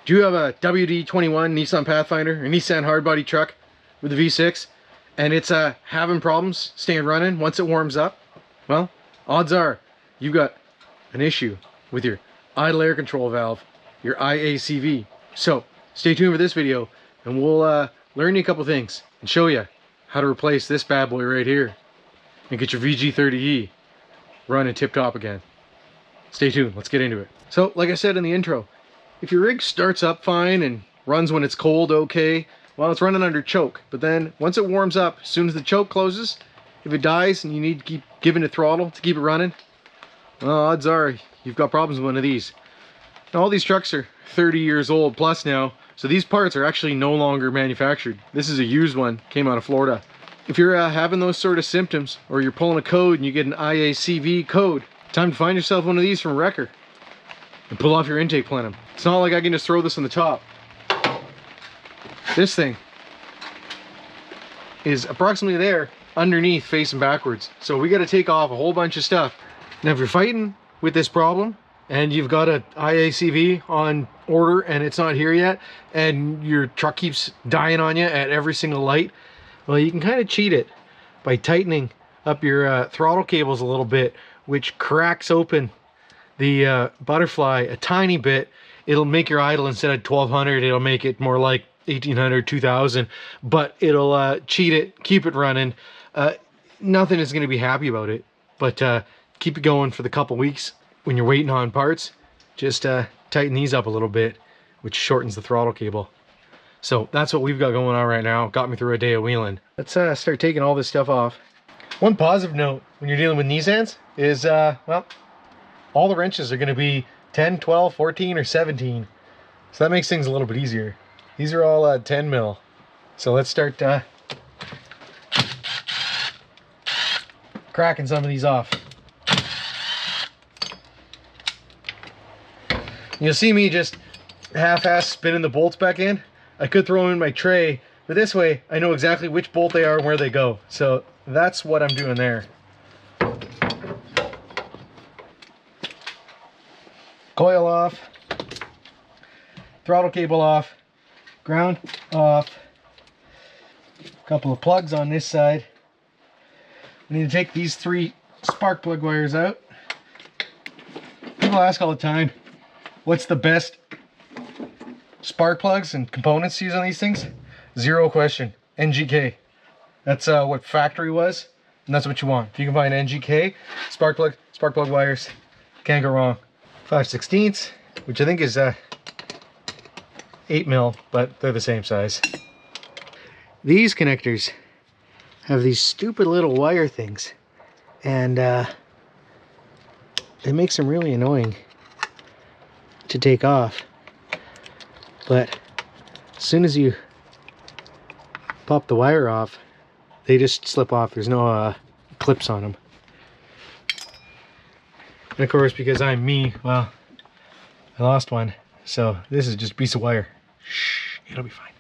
Do you have a WD-21 Nissan Pathfinder or Nissan Hardbody truck with a V6 and it's having problems staying running once it warms up? Well, odds are you've got an issue with your idle air control valve, your IACV. So stay tuned for this video and we'll learn you a couple things and show you how to replace this bad boy right here and get your VG30E running tip-top again. Stay tuned, let's get into it. So like I said in the intro, if your rig starts up fine and runs when it's cold okay, well, it's running under choke. But then once it warms up, as soon as the choke closes, if it dies and you need to keep giving it throttle to keep it running, well, odds are you've got problems with one of these. Now, all these trucks are 30 years old plus now, so these parts are actually no longer manufactured. This is a used one, came out of Florida. If you're having those sort of symptoms, or you're pulling a code and you get an IACV code, time to find yourself one of these from a wrecker and pull off your intake plenum. It's not like I can just throw this on the top. This thing is approximately there underneath, facing backwards. So we got to take off a whole bunch of stuff. Now if you're fighting with this problem and you've got an IACV on order and it's not here yet and your truck keeps dying on you at every single light, well, you can kind of cheat it by tightening up your throttle cables a little bit, which cracks open the butterfly a tiny bit. It'll make your idle, instead of 1200, it'll make it more like 1800, 2000, but it'll cheat it, keep it running. Nothing is going to be happy about it, but keep it going for the couple weeks when you're waiting on parts. Just tighten these up a little bit, which shortens the throttle cable. So that's what we've got going on right now. Got me through a day of wheeling. Let's start taking all this stuff off. One positive note when you're dealing with Nissans is, well, all the wrenches are going to be 10, 12, 14, or 17. So that makes things a little bit easier. These are all 10 mil. So let's start cracking some of these off. You'll see me just half-ass spinning the bolts back in. I could throw them in my tray, but this way I know exactly which bolt they are and where they go. So that's what I'm doing there. Coil off, throttle cable off, ground off, a couple of plugs on this side. We need to take these 3 spark plug wires out. People ask all the time, what's the best spark plugs and components to use on these things? Zero question, NGK. That's what factory was, and that's what you want. If you can find NGK, spark plug wires, can't go wrong. 5/16, which I think is 8 mil, but they're the same size. These connectors have these stupid little wire things, and it makes them really annoying to take off. But as soon as you pop the wire off, they just slip off. There's no clips on them. And of course, because I'm me, well, I lost one. So this is just a piece of wire. Shh, it'll be fine.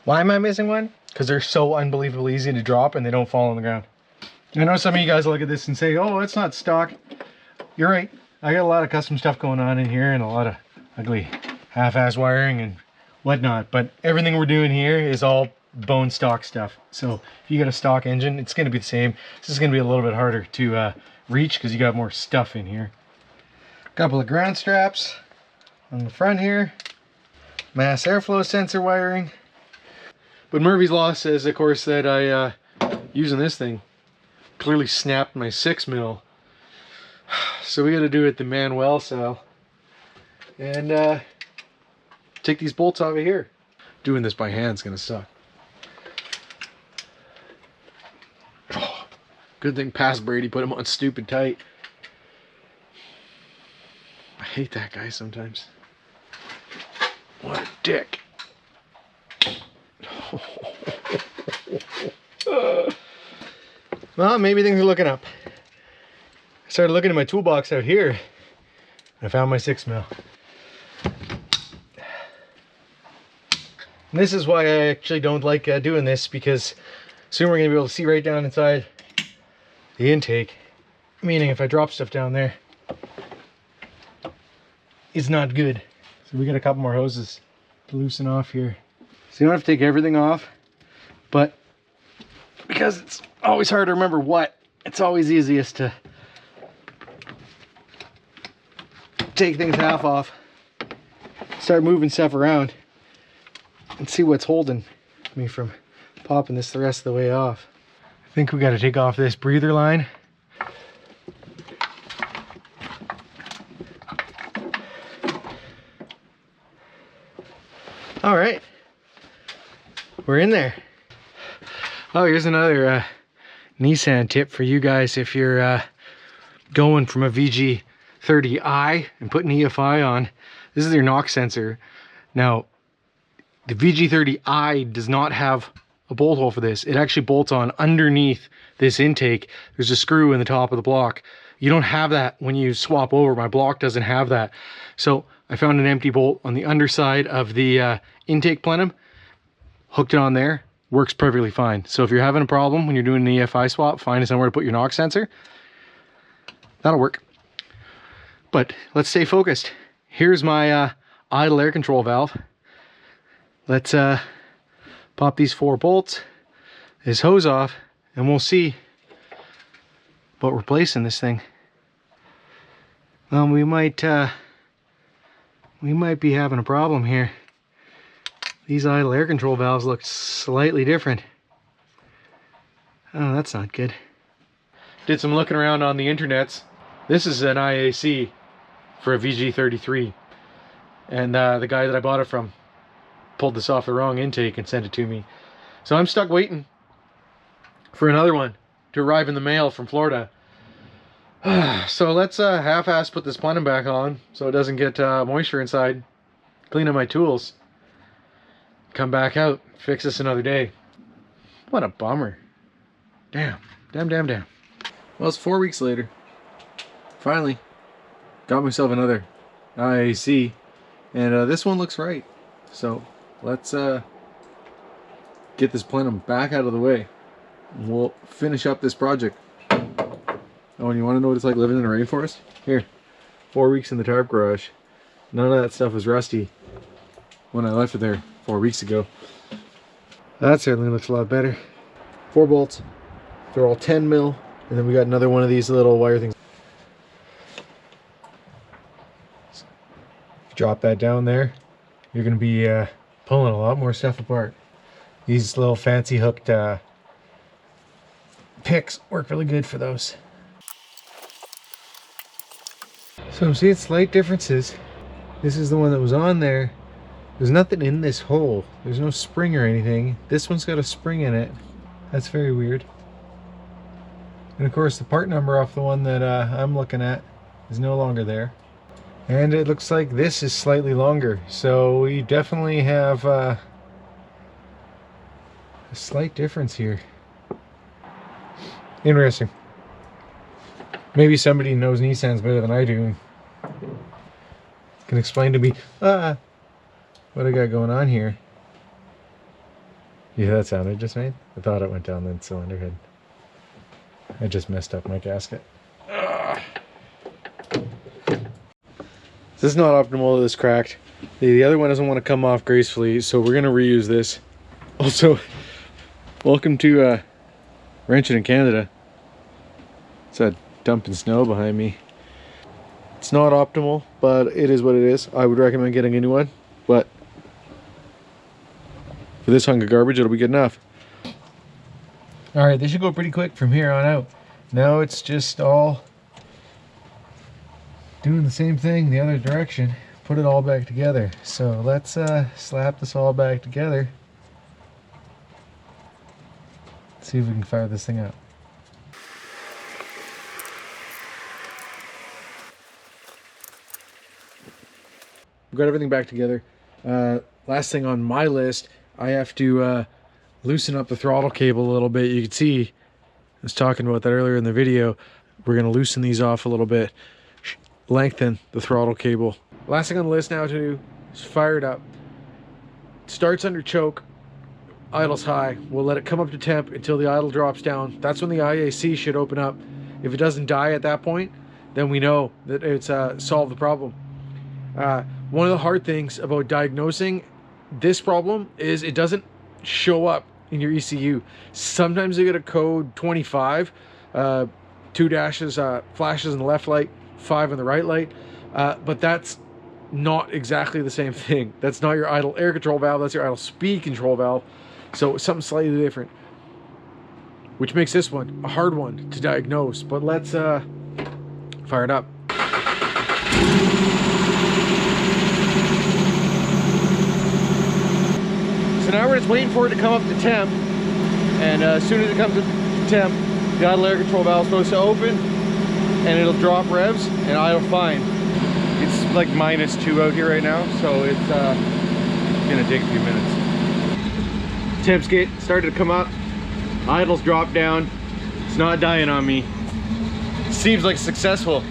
Why am I missing one? Because they're so unbelievably easy to drop and they don't fall on the ground. I know some of you guys look at this and say, oh, it's not stock. You're right. I got a lot of custom stuff going on in here and a lot of ugly half-ass wiring and whatnot. But everything we're doing here is all bone stock stuff. So if you got a stock engine, it's going to be the same. This is going to be a little bit harder to reach because you got more stuff in here. Couple of ground straps on the front here, mass airflow sensor wiring. But Murphy's Law says, of course, that I using this thing clearly snapped my 6 mil. So we got to do it the Manuel style and take these bolts out of here. Doing this by hand is gonna suck. Oh, good thing past Brady put them on stupid tight. I hate that guy sometimes. What a dick. Well, maybe things are looking up. I started looking at my toolbox out here and I found my 6 mil. And this is why I actually don't like doing this, because soon we're going to be able to see right down inside the intake. Meaning if I drop stuff down there, it's not good. So we got a couple more hoses loosen off here. So you don't have to take everything off, but because it's always hard to remember what, it's always easiest to take things half off, start moving stuff around, and see what's holding me from popping this the rest of the way off. I think we got to take off this breather line. All right, we're in there. Oh, here's another Nissan tip for you guys if you're going from a VG30i and putting EFI on. This is your knock sensor. Now, the VG30i does not have a bolt hole for this. It actually bolts on underneath this intake. There's a screw in the top of the block. You don't have that when you swap over. My block doesn't have that. So I found an empty bolt on the underside of the intake plenum, hooked it on there, works perfectly fine. So if you're having a problem when you're doing an EFI swap, find somewhere to put your knock sensor. That'll work. But let's stay focused. Here's my idle air control valve. Let's pop these 4 bolts, this hose off, and we'll see about replacing this thing. We might be having a problem here. These idle air control valves look slightly different. Oh, that's not good. Did some looking around on the internets. This is an IAC for a VG33, and the guy that I bought it from pulled this off the wrong intake and sent it to me. So I'm stuck waiting for another one to arrive in the mail from Florida. So let's half-ass put this plenum back on so it doesn't get moisture inside, clean up my tools, come back out, fix this another day. What a bummer. Damn. Well, it's 4 weeks later. Finally got myself another IAC, and this one looks right. So let's get this plenum back out of the way, and we'll finish up this project. Oh, and you want to know what it's like living in a rainforest? Here, 4 weeks in the tarp garage. None of that stuff was rusty when I left it there 4 weeks ago. That certainly looks a lot better. 4 bolts. They're all 10 mil, and then we got another one of these little wire things. So, drop that down there, you're going to be pulling a lot more stuff apart. These little fancy hooked picks work really good for those. So I'm seeing slight differences. This is the one that was on there. There's nothing in this hole. There's no spring or anything. This one's got a spring in it. That's very weird. And of course the part number off the one that I'm looking at is no longer there. And it looks like this is slightly longer. So we definitely have a slight difference here. Interesting. Maybe somebody knows Nissans better than I do and can explain to me what I got going on here. Yeah, that sound I just made? I thought it went down the cylinder head. I just messed up my gasket. This is not optimal, this cracked. The other one doesn't want to come off gracefully, so we're going to reuse this. Also, welcome to wrenching in Canada. It's a dumping snow behind me. It's not optimal, but it is what it is. I would recommend getting a new one, but for this hunk of garbage, it'll be good enough. Alright, this should go pretty quick from here on out. Now it's just all doing the same thing the other direction. Put it all back together. So let's slap this all back together. See if we can fire this thing out. We've got everything back together. Last thing on my list, I have to loosen up the throttle cable a little bit. You can see, I was talking about that earlier in the video. We're going to loosen these off a little bit, lengthen the throttle cable. Last thing on the list now to do is fire it up. It starts under choke, idle's high. We'll let it come up to temp until the idle drops down. That's when the IAC should open up. If it doesn't die at that point, then we know that it's solved the problem. One of the hard things about diagnosing this problem is it doesn't show up in your ECU. Sometimes you get a code 25, 2 dashes, flashes in the left light, 5 in the right light, but that's not exactly the same thing. That's not your idle air control valve, that's your idle speed control valve. So something slightly different, which makes this one a hard one to diagnose. But let's fire it up. So now we're just waiting for it to come up to temp, and as soon as it comes to temp, the idle air control valve is supposed to open and it'll drop revs and idle fine. It's like -2 out here right now, so it's gonna take a few minutes. Temps gate started to come up, idle's dropped down, it's not dying on me. Seems like successful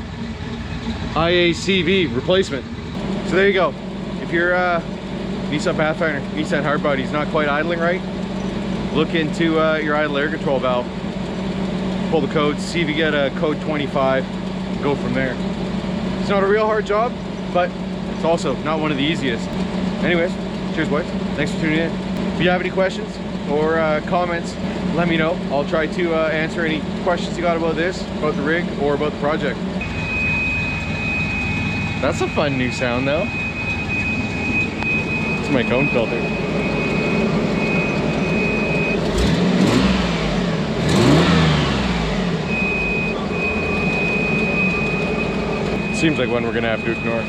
IACV replacement. So there you go. If you're Nissan Pathfinder, Nissan Hardbody is not quite idling right, look into your idle air control valve, pull the codes, see if you get a code 25, go from there. It's not a real hard job, but it's also not one of the easiest. Anyways, cheers boys, thanks for tuning in. If you have any questions or comments, let me know. I'll try to answer any questions you got about this, about the rig, or about the project. That's a fun new sound though. It's my cone filter. Seems like one we're gonna have to ignore.